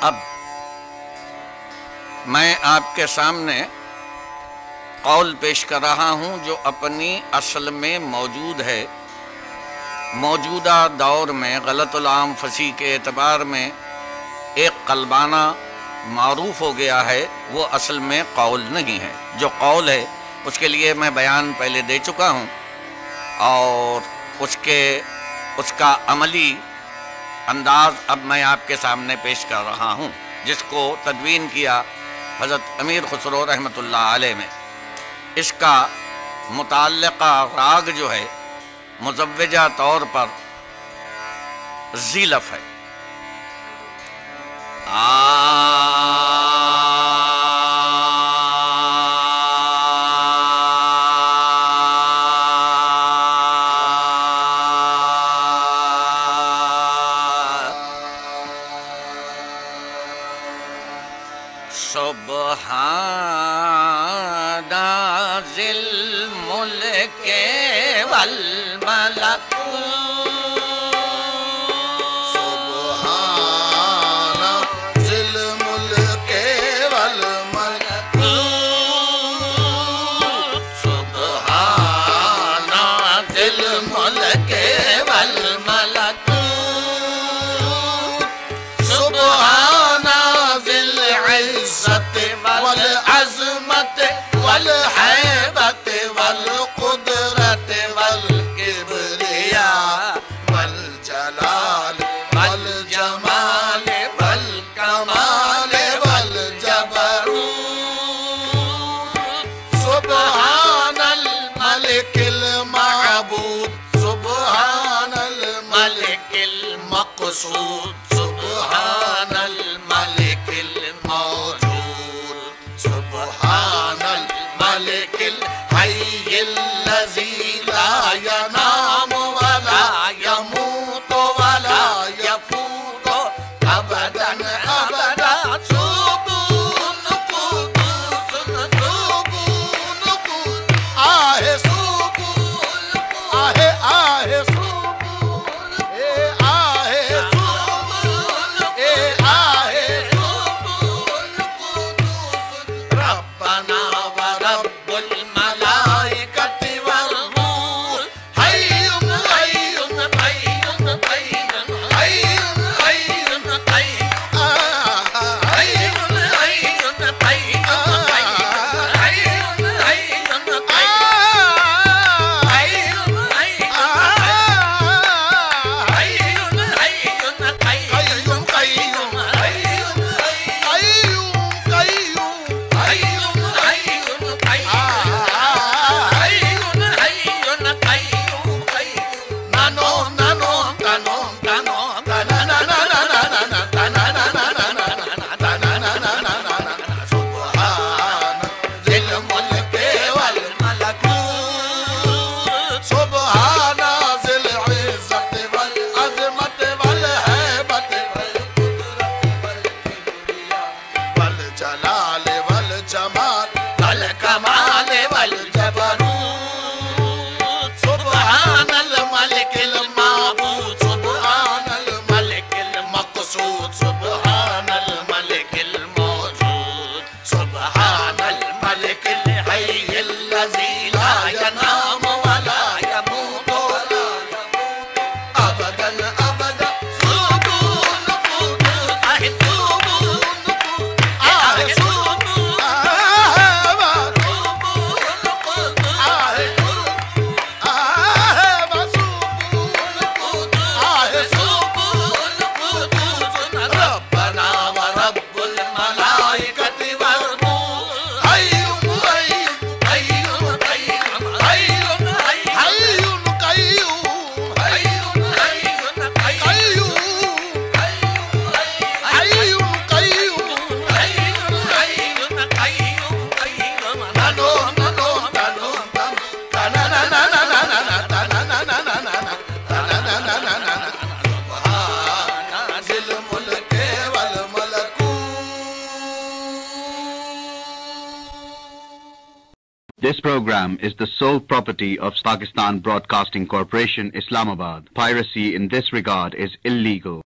अब मैं आपके सामने कौल पेश कर रहा हूँ जो अपनी असल में मौजूद है। मौजूदा दौर में गलतुल आम फसी के एतबार में एक कल्बाना मारूफ हो गया है, वो असल में कौल नहीं है। जो कौल है उसके लिए मैं बयान पहले दे चुका हूँ और उसका अमली अंदाज अब मैं आपके सामने पेश कर रहा हूँ, जिसको तदवीन किया हज़रत अमीर खुसरो रहमतुल्लाह अलैह में। इसका मुताल्लिका राग जो है मुज़व्वजा तौर पर ज़ीलफ़ है। सुब्हाना ज़िल मुल्क वल मलकूत, सुब्हाना ज़िल मुल्क वल मलकूत, सुब्हाना ज़िल मुल्क वल मलकूत, सुब्हाना ज़िल इज़्ज़त वल अज़मत वल हैबत वल कुदरत वल किब्रिया वल जलाल वल जमाल वल कमाल वल जबरूत, सुब्हानल मलिकिल माबूद, सुब्हानल मलिकिल मक़सूद, सुब्हानल मलिकिल मौजूद, सुब्हानल मलिकिल हय्यिल लज़ी ला यनाम वला यमूत वला यफूत अबदन अबदा, सुबून कुदूस सुबून कुदूस, आहे सुबून आहे आहे सुबून ए आहे सुबून ए आहे सुबून कुदूस रब्बना व रब्बुल मलाइकति वल रूह, हय्युन हय्युन हय्युन हय्युन हय्युन हय्युन हय्युन हय्युन हय्युन This program is the sole property of Pakistan Broadcasting Corporation, Islamabad. Piracy in this regard is illegal.